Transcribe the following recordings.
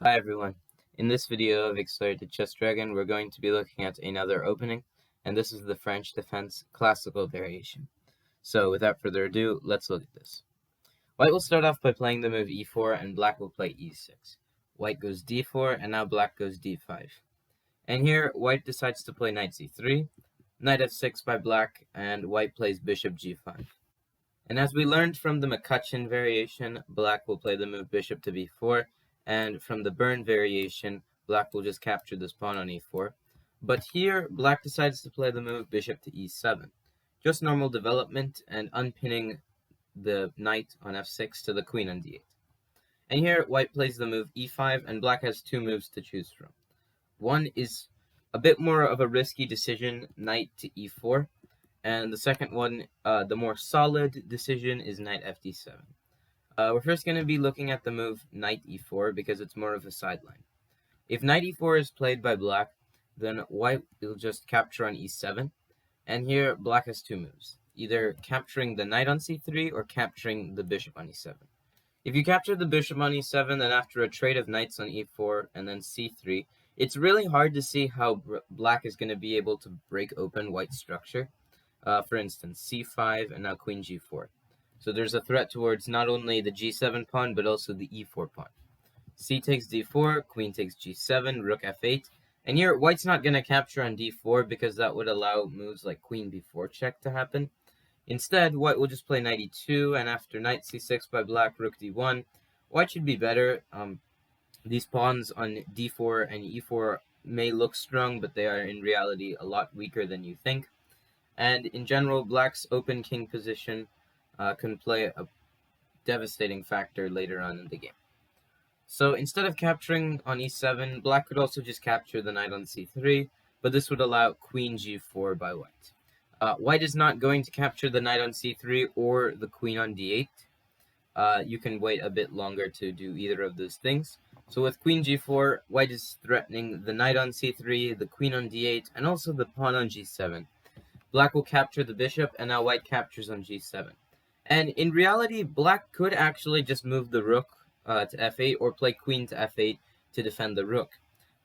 Hi everyone. In this video of Accelerated Chess Dragon, we're going to be looking at another opening, and this is the French defense classical variation. So without further ado, let's look at this. White will start off by playing the move e4, and black will play e6. White goes d4, and now black goes d5. And here, white decides to play knight c3, knight f6 by black, and white plays bishop g5. And as we learned from the McCutcheon variation, black will play the move bishop to b4, and from the Burn variation, black will just capture this pawn on e4. But here, black decides to play the move bishop to e7. Just normal development and unpinning the knight on f6 to the queen on d8. And here, white plays the move e5, and black has two moves to choose from. One is a bit more of a risky decision, knight to e4. And the second one, the more solid decision, is knight fd7. We're first going to be looking at the move knight e4 because it's more of a sideline. If knight e4 is played by black, then white will just capture on e7. And here, black has two moves, either capturing the knight on c3 or capturing the bishop on e7. If you capture the bishop on e7, then after a trade of knights on e4 and then c3, it's really hard to see how black is going to be able to break open white's structure. For instance, c5 and now queen g4. So there's a threat towards not only the g7 pawn, but also the e4 pawn. C takes d4, queen takes g7, rook f8. And here, white's not going to capture on d4 because that would allow moves like queen b4 check to happen. Instead, white will just play knight e2, and after knight c6 by black, rook d1, white should be better. These pawns on d4 and e4 may look strong, but they are in reality a lot weaker than you think. And in general, black's open king position can play a devastating factor later on in the game. So instead of capturing on e7, black could also just capture the knight on c3, but this would allow queen g4 by white. White is not going to capture the knight on c3 or the queen on d8. You can wait a bit longer to do either of those things. So with queen g4, white is threatening the knight on c3, the queen on d8, and also the pawn on g7. Black will capture the bishop, and now white captures on g7. And in reality, black could actually just move the rook to f8 or play queen to f8 to defend the rook.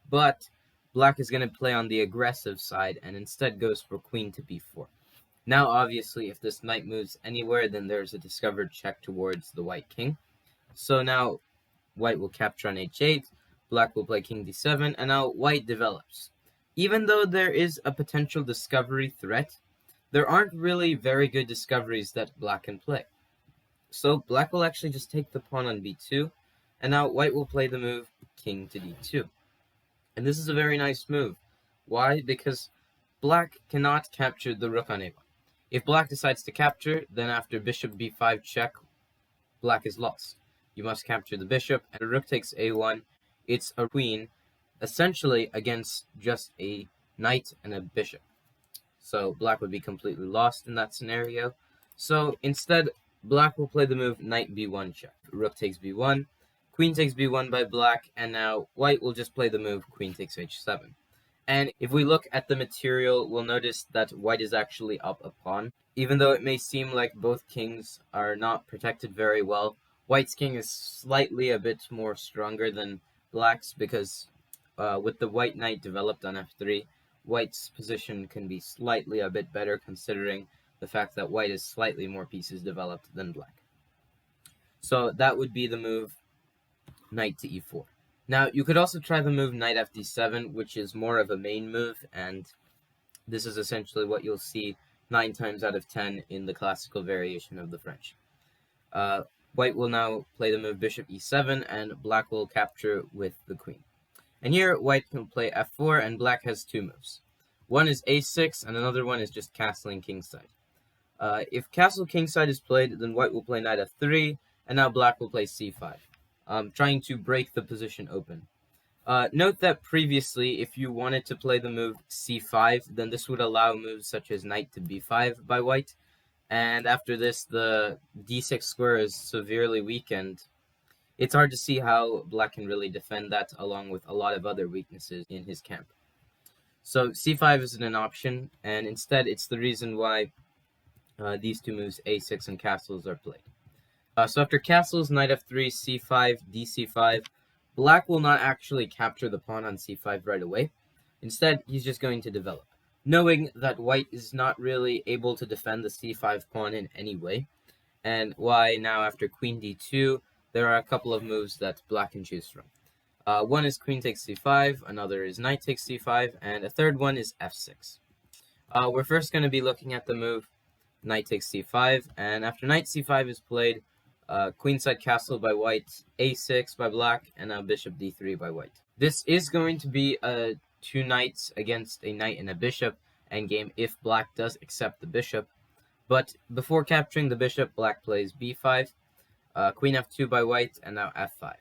But black is going to play on the aggressive side and instead goes for queen to b4. Now, obviously, if this knight moves anywhere, then there's a discovered check towards the white king. So now white will capture on h8, black will play king d7, and now white develops. Even though there is a potential discovery threat, there aren't really very good discoveries that black can play. So black will actually just take the pawn on b2, and now white will play the move king to d2. And this is a very nice move. Why? Because black cannot capture the rook on a1. If black decides to capture, then after bishop b5 check, black is lost. You must capture the bishop, and the rook takes a1. It's a queen, essentially against just a knight and a bishop. So black would be completely lost in that scenario. So instead, black will play the move knight b1 check. Rook takes b1, queen takes b1 by black, and now white will just play the move queen takes h7. And if we look at the material, we'll notice that white is actually up a pawn. Even though it may seem like both kings are not protected very well, white's king is slightly a bit more stronger than black's because with the white knight developed on f3, white's position can be slightly a bit better considering the fact that white is slightly more pieces developed than black. So that would be the move knight to e4. Now, you could also try the move knight fd7, which is more of a main move, and this is essentially what you'll see 9 times out of 10 in the classical variation of the French. White will now play the move bishop e7, and black will capture with the queen. And here, white can play f4, and black has two moves. One is a6, and another one is just castling kingside. If castle kingside is played, then white will play knight f3, and now black will play c5, trying to break the position open. Note that previously, if you wanted to play the move c5, then this would allow moves such as knight to b5 by white, and after this, the d6 square is severely weakened. It's hard to see how black can really defend that, along with a lot of other weaknesses in his camp. So c5 isn't an option, and instead it's the reason why these two moves, a6 and castles, are played. So after castles, knight f3, c5, dc5, Black will not actually capture the pawn on c5 right away. Instead, he's just going to develop, knowing that white is not really able to defend the c5 pawn in any way, and why now after queen d2, there are a couple of moves that black can choose from. One is queen takes c5, another is knight takes c5, and a third one is f6. We're first going to be looking at the move knight takes c5, and after knight c5 is played, queenside castle by white, a6 by black, and now bishop d3 by white. This is going to be a 2 knights against a knight and a bishop endgame if black does accept the bishop. But before capturing the bishop, black plays b5, queen f2 by white, and now f5.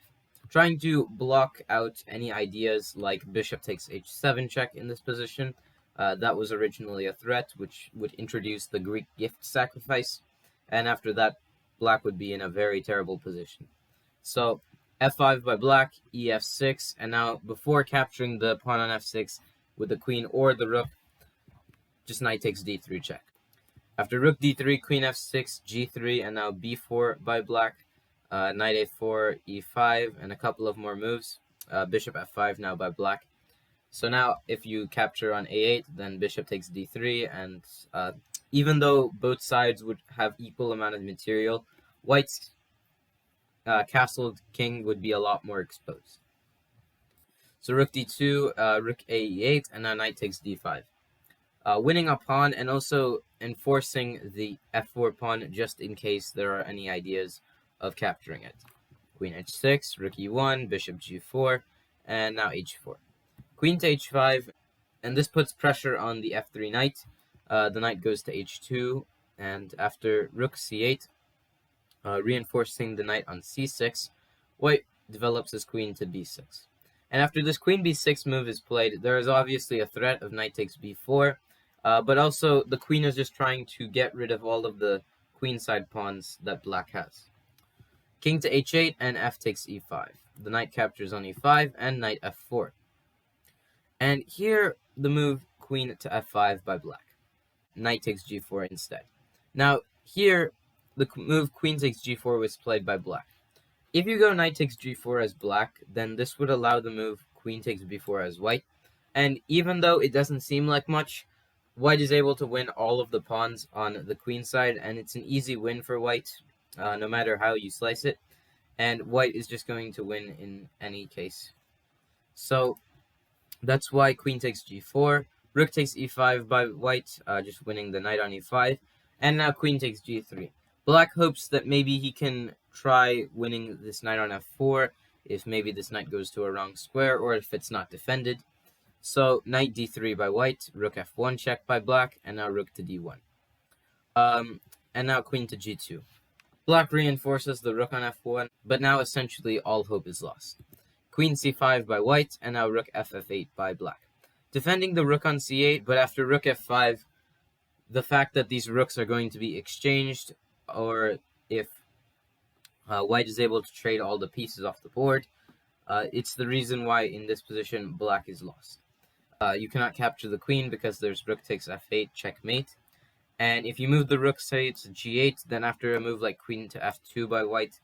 Trying to block out any ideas like bishop takes h7 check in this position. That was originally a threat, which would introduce the Greek gift sacrifice, and after that, black would be in a very terrible position. So, f5 by black, ef6, and now before capturing the pawn on f6 with the queen or the rook, just knight takes d3 check. After rook d3, queen f6, g3, and now b4 by black, knight a4, e5, and a couple of more moves. Bishop f5 now by black. So now if you capture on a8, then bishop takes d3, and even though both sides would have equal amount of material, white's castle king would be a lot more exposed. So rook d2, rook a e8, and now knight takes d5. Winning a pawn and also enforcing the f4 pawn just in case there are any ideas of capturing it. Queen h6, rook e1, bishop g4, and now h4. Queen to h5, and this puts pressure on the f3 knight. The knight goes to h2, and after rook c8, reinforcing the knight on c6, white develops his queen to b6. And after this queen b6 move is played, there is obviously a threat of knight takes b4, but also the queen is just trying to get rid of all of the queenside pawns that black has. King to h8 and f takes e5. The knight captures on e5 and knight f4. And here the move queen to f5 by black. Knight takes g4 instead. Now here the move queen takes g4 was played by black. If you go knight takes g4 as black, then this would allow the move queen takes b4 as white. And even though it doesn't seem like much, white is able to win all of the pawns on the queen side, and it's an easy win for white, no matter how you slice it. And white is just going to win in any case. So that's why queen takes g4, rook takes e5 by white, just winning the knight on e5, and now queen takes g3. Black hopes that maybe he can try winning this knight on f4 if maybe this knight goes to a wrong square or if it's not defended. So knight d3 by white, rook f1 check by black, and now rook to d1. And now queen to g2. Black reinforces the rook on f1, but now essentially all hope is lost. Queen c5 by white, and now rook f8 by black. Defending the rook on c8, but after rook f5, the fact that these rooks are going to be exchanged, or if white is able to trade all the pieces off the board, it's the reason why in this position black is lost. You cannot capture the queen because there's rook takes f8, checkmate. And if you move the rook, say, to g8, then after a move like queen to f2 by white,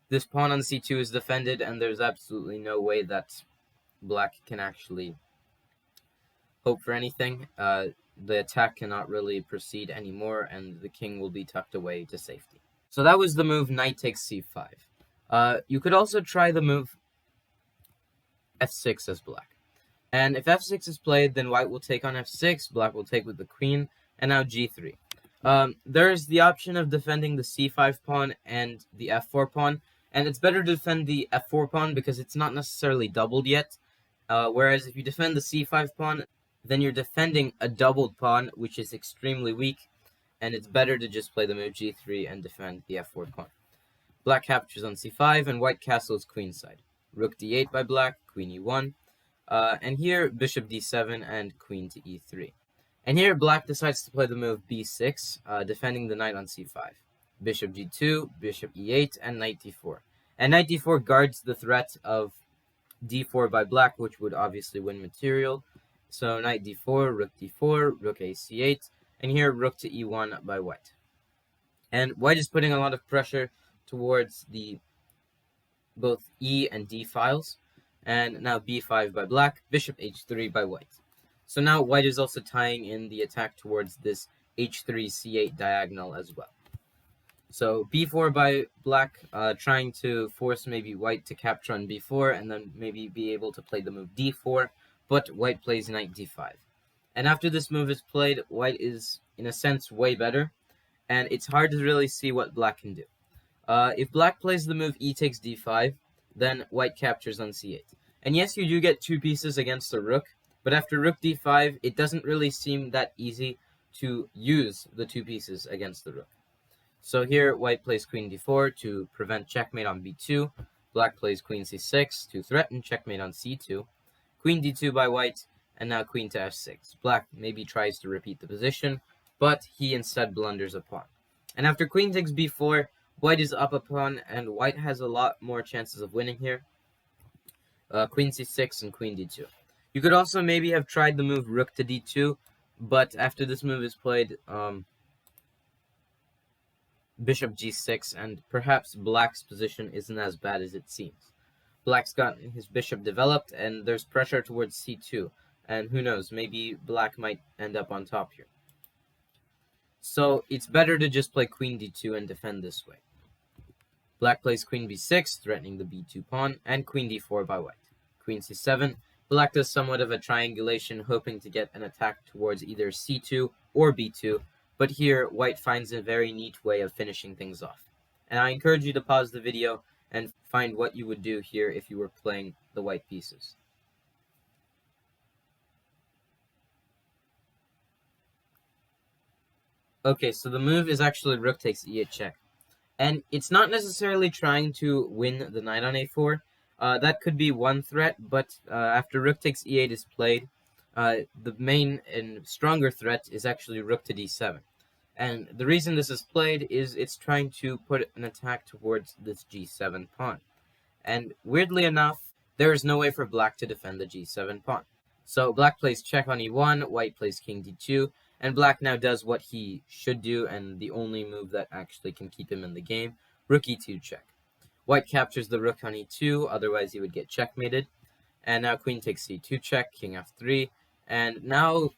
this pawn on c2 is defended, and there's absolutely no way that black can actually hope for anything. The attack cannot really proceed anymore, and the king will be tucked away to safety. So that was the move knight takes c5. You could also try the move f6 as black. And if f6 is played, then white will take on f6, black will take with the queen, and now g3. There's the option of defending the c5 pawn and the f4 pawn, and it's better to defend the f4 pawn because it's not necessarily doubled yet, whereas if you defend the c5 pawn, then you're defending a doubled pawn, which is extremely weak, and it's better to just play the move g3 and defend the f4 pawn. Black captures on c5, and white castles queenside. Rook d8 by black, queen e1, and here bishop d7 and queen to e3. And here black decides to play the move b6, defending the knight on c5. Bishop g2, bishop e8, and knight d4. And knight d4 guards the threat of d4 by black, which would obviously win material. So knight d4, rook a c8, and here rook to e1 by white. And white is putting a lot of pressure towards the both e and d files. And now b5 by black, bishop h3 by white. So now white is also tying in the attack towards this h3 c8 diagonal as well. So b4 by black, trying to force maybe white to capture on b4 and then maybe be able to play the move d4, but white plays knight d5. And after this move is played, white is, in a sense, way better, and it's hard to really see what black can do. If black plays the move e takes d5, then white captures on c8. And yes, you do get two pieces against the rook, but after rook d5, it doesn't really seem that easy to use the two pieces against the rook. So here, white plays queen d4 to prevent checkmate on b2. Black plays queen c6 to threaten checkmate on c2. Queen d2 by white, and now queen to f6. Black maybe tries to repeat the position, but he instead blunders a pawn. And after queen takes b4, white is up a pawn, and white has a lot more chances of winning here. Queen c6 and queen d2. You could also maybe have tried the move rook to d2, but after this move is played, bishop g6, and perhaps black's position isn't as bad as it seems. Black's got his bishop developed, and there's pressure towards c2, and who knows, maybe black might end up on top here. So it's better to just play queen d2 and defend this way. Black plays queen b6, threatening the b2 pawn, and queen d4 by white. Queen c7, black does somewhat of a triangulation, hoping to get an attack towards either c2 or b2, but here, white finds a very neat way of finishing things off. And I encourage you to pause the video and find what you would do here if you were playing the white pieces. Okay, so the move is actually rook takes e8 check. And it's not necessarily trying to win the knight on a4. That could be one threat, but after rook takes e8 is played, the main and stronger threat is actually rook to d7. And the reason this is played is it's trying to put an attack towards this g7 pawn. And weirdly enough, there is no way for black to defend the g7 pawn. So black plays check on e1, white plays king d2, and black now does what he should do, and the only move that actually can keep him in the game, rook e2 check. White captures the rook on e2, otherwise he would get checkmated. And now queen takes c2 check, king f3, and now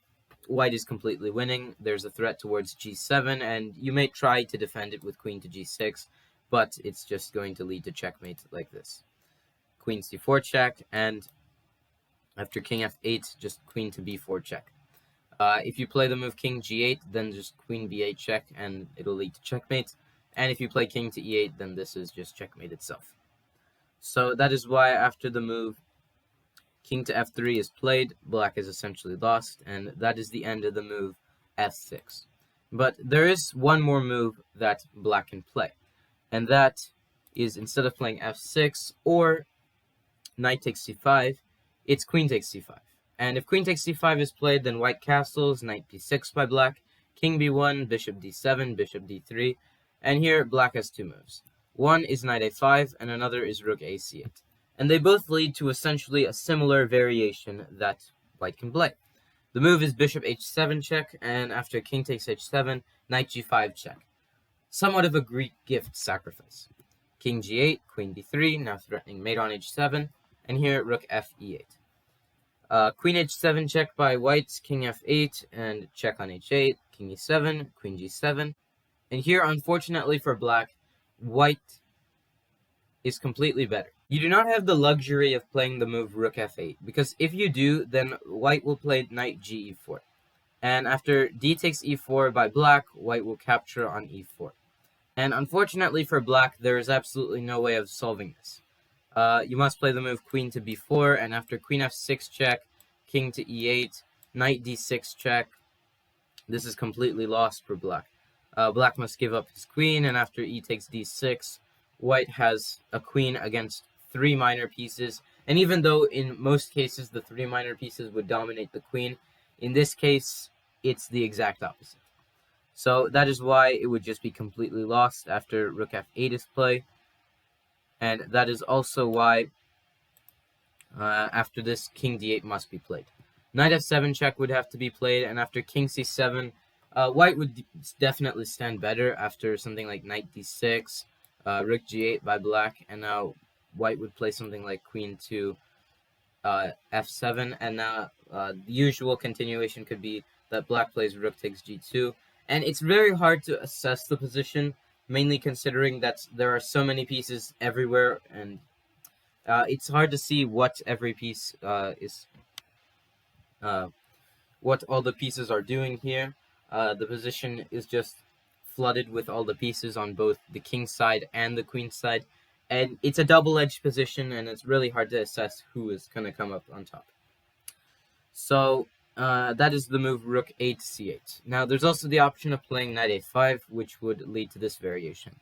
white is completely winning. There's a threat towards g7, and you may try to defend it with queen to g6, but it's just going to lead to checkmate like this. Queen c4 check, and after king f8, just queen to b4 check. If you play the move king g8, then just queen b8 check, and it'll lead to checkmate. And if you play king to e8, then this is just checkmate itself. So that is why after the move king to f3 is played, black is essentially lost, and that is the end of the move f6. But there is one more move that black can play, and that is, instead of playing f6 or knight takes c5, it's queen takes c5. And if queen takes c5 is played, then white castles, knight b6 by black, king b1, bishop d7, bishop d3, and here black has two moves. One is knight a5, and another is rook a c8. And they both lead to essentially a similar variation that white can play. The move is bishop h7 check, and after king takes h7, knight g5 check. Somewhat of a Greek gift sacrifice. King g8, queen d3, now threatening mate on h7, and here rook f e8. Queen h7 check by white, king f8, and check on h8, king e7, queen g7. And here, unfortunately for black, white is completely better. You do not have the luxury of playing the move rook f8, because if you do, then white will play knight ge4. And after d takes e4 by black, white will capture on e4. And unfortunately for black, there is absolutely no way of solving this. You must play the move queen to b4, and after queen f6 check, king to e8, knight d6 check, this is completely lost for black. Black must give up his queen, and after e takes d6, white has a queen against three minor pieces, and even though in most cases the three minor pieces would dominate the queen, in this case it's the exact opposite. So that is why it would just be completely lost after rook f8 is played, and that is also why after this king d8 must be played. Knight f7 check would have to be played, and after king c7, white would definitely stand better after something like knight d6, rook g8 by black, and now white would play something like queen to f7, and now the usual continuation could be that black plays rook takes g2, and it's very hard to assess the position, mainly considering that there are so many pieces everywhere, and it's hard to see what every piece what all the pieces are doing here. The position is just flooded with all the pieces on both the king side and the queen side, and it's a double-edged position, and it's really hard to assess who is going to come up on top. So that is the move rook a to c8. Now there's also the option of playing knight a5, which would lead to this variation.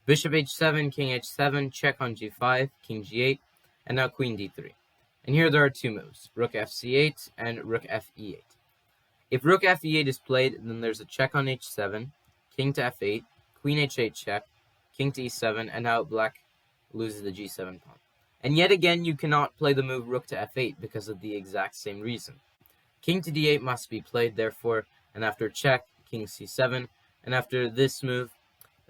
Bishop h7, king h7, check on g5, king g8, and now queen d3. And here there are two moves, rook fc8 and rook fe8. If rook fe8 is played, then there's a check on h7, king to f8, queen h8 check, king to e7, and now black loses the g7 pawn. And yet again, you cannot play the move rook to f8 because of the exact same reason. King to d8 must be played, therefore, and after check, king c7, and after this move,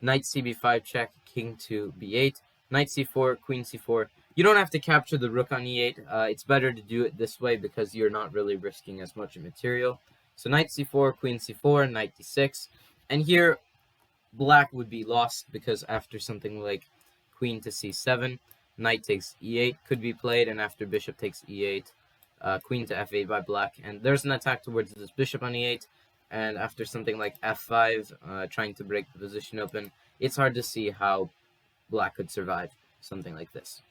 knight cb5 check, king to b8, knight c4, queen c4. You don't have to capture the rook on e8. It's better to do it this way because you're not really risking as much material. So knight c4, queen c4, knight d6. And here, black would be lost because after something like queen to c7, knight takes e8 could be played, and after bishop takes e8, queen to f8 by black. And there's an attack towards this bishop on e8, and after something like f5, trying to break the position open, it's hard to see how black could survive something like this.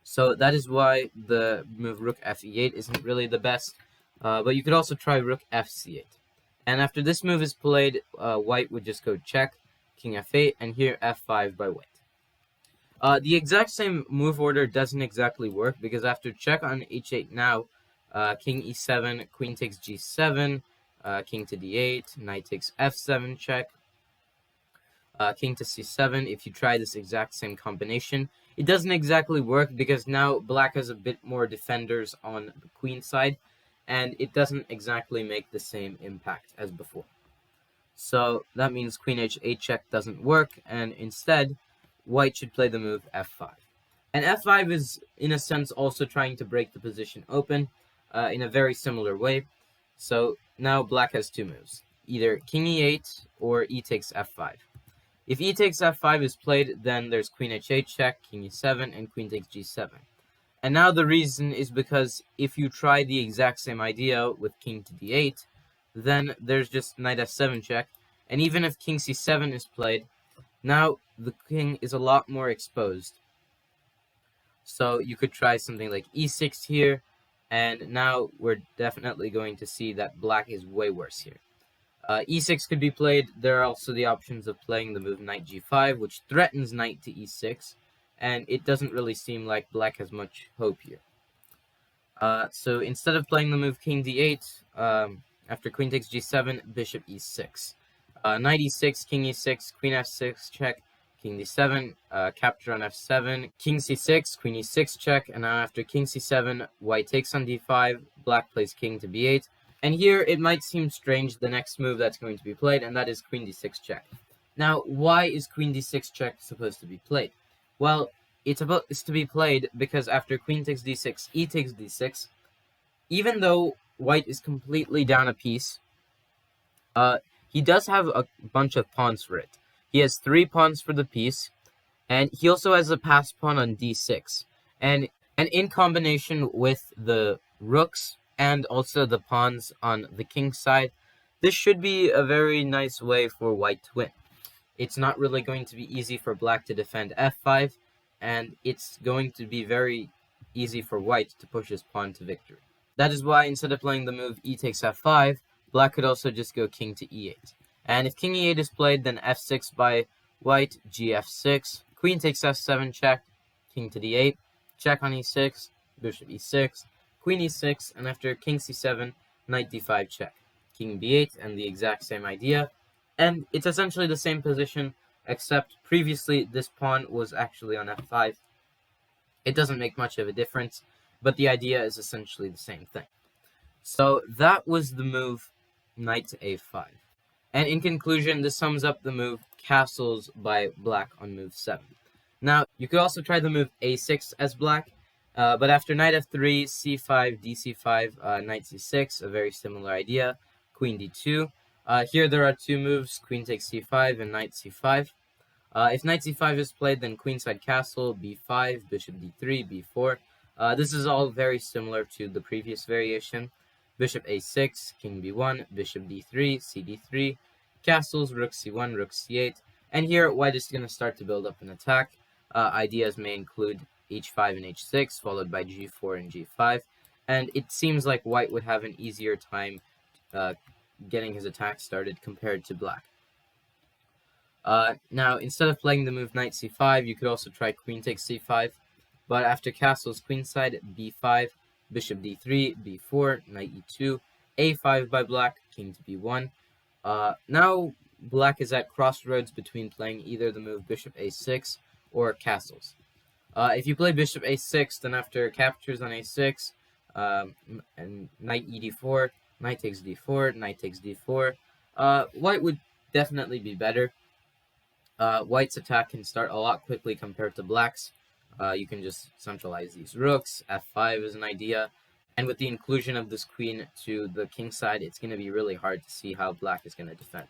So that is why the move rook fe8 isn't really the best, but you could also try rook fc8. And after this move is played, white would just go check, king f8, and here f5 by white. The exact same move order doesn't exactly work, because after check on h8 now, king e7, queen takes g7, king to d8, knight takes f7 check, king to c7. If you try this exact same combination, it doesn't exactly work because now black has a bit more defenders on the queen side, and it doesn't exactly make the same impact as before. So that means queen h8 check doesn't work, and instead, white should play the move f5. And f5 is, in a sense, also trying to break the position open in a very similar way. So now black has two moves, either king e8 or e takes f5. If e takes f5 is played, then there's queen h8 check, king e7, and queen takes g7. And now the reason is because if you try the exact same idea with king to d8, then there's just knight f7 check, and even if king c7 is played, now the king is a lot more exposed. So you could try something like e6 here, and now we're definitely going to see that black is way worse here. E6 could be played. There are also the options of playing the move knight g5, which threatens knight to e6, and it doesn't really seem like black has much hope here. So instead of playing the move king d8, after queen takes g7, bishop e6. Knight e6, king e6, queen f6 check, king d7, capture on f7, king c6, queen e6 check, and now after king c7, white takes on d5, black plays king to b8. And here, it might seem strange, the next move that's going to be played, and that is queen d6 check. Now, why is queen d6 check supposed to be played? Well, it's to be played because after queen takes d6, e takes d6, even though white is completely down a piece, he does have a bunch of pawns for it. He has 3 pawns for the piece, and he also has a passed pawn on d6. And in combination with the rooks, and also the pawns on the king side, this should be a very nice way for white to win. It's not really going to be easy for black to defend f5, and it's going to be very easy for white to push his pawn to victory. That is why instead of playing the move e takes f5, black could also just go king to e8. And if king e8 is played, then f6 by white, gf6, queen takes f7 check, king to d8, check on e6, bishop e6, queen e6, and after king c7, knight d5 check, king b8, and the exact same idea. And it's essentially the same position, except previously this pawn was actually on f5. It doesn't make much of a difference, but the idea is essentially the same thing. So that was the move knight to a5. And in conclusion, this sums up the move castles by black on move 7. Now, you could also try the move a6 as black, But after knight f3, c5, dc5, knight c6, a very similar idea. Queen d2. Here there are two moves, queen takes c5 and knight c5. If knight c5 is played, then queenside castle, b5, bishop d3, b4. This is all very similar to the previous variation. Bishop a6, king b1, bishop d3, cd3, castles, rook c1, rook c8. And here, white is going to start to build up an attack. Ideas may include h5 and h6, followed by g4 and g5. And it seems like white would have an easier time getting his attack started compared to black. Now, instead of playing the move knight c5, you could also try queen takes c5. But after castles queenside, b5, bishop d3, b4, knight e2, a5 by black, king to b1. Now, black is at crossroads between playing either the move bishop a6 or castles. If you play bishop a6, then after captures on a6, and knight ed4, knight takes d4, knight takes d4, white would definitely be better. White's attack can start a lot quickly compared to black's. You can just centralize these rooks. f5 is an idea. And with the inclusion of this queen to the king side, it's going to be really hard to see how black is going to defend.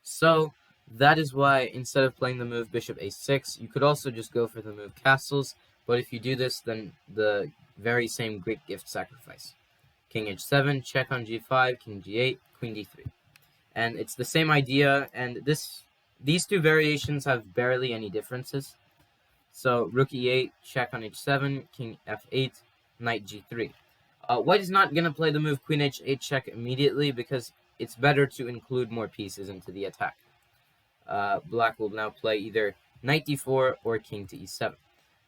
So that is why instead of playing the move bishop a6, you could also just go for the move castles. But if you do this, then the very same Greek gift sacrifice. King h7, check on g5, king g8, queen d3. And it's the same idea, and these two variations have barely any differences. So rook e8, check on h7, king f8, knight g3. White is not going to play the move queen h8 check immediately because it's better to include more pieces into the attack. Black will now play either knight d4 or king to e7.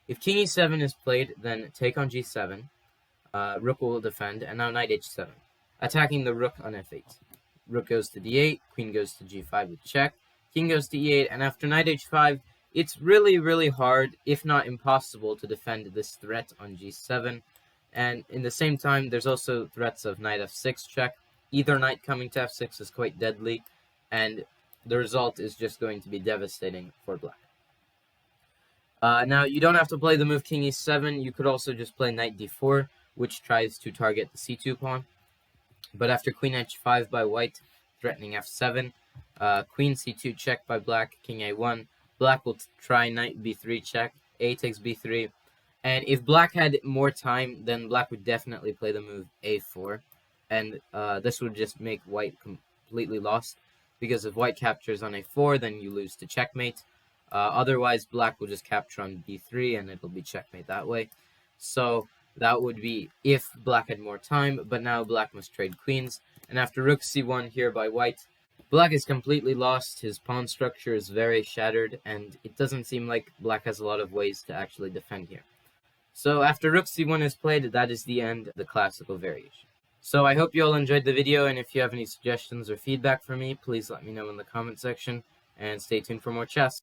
If king e7 is played, then take on g7, rook will defend, and now knight h7, attacking the rook on f8. Rook goes to d8, queen goes to g5 with check, king goes to e8, and after knight h5, it's really, really hard, if not impossible, to defend this threat on g7. And in the same time, there's also threats of knight f6 check. Either knight coming to f6 is quite deadly, and the result is just going to be devastating for black. Now, you don't have to play the move king e7. You could also just play knight d4, which tries to target the c2 pawn. But after queen h5 by white, threatening f7, queen c2 check by black, king a1, black will try knight b3 check, a takes b3. And if black had more time, then black would definitely play the move a4. And this would just make white completely lost. Because if white captures on a4, then you lose to checkmate. Otherwise, black will just capture on b3, and it'll be checkmate that way. So that would be if black had more time, but now black must trade queens. And after rook c1 here by white, black is completely lost. His pawn structure is very shattered, and it doesn't seem like black has a lot of ways to actually defend here. So after rook c1 is played, that is the end of the classical variation. So I hope you all enjoyed the video, and if you have any suggestions or feedback for me, please let me know in the comment section, and stay tuned for more chess.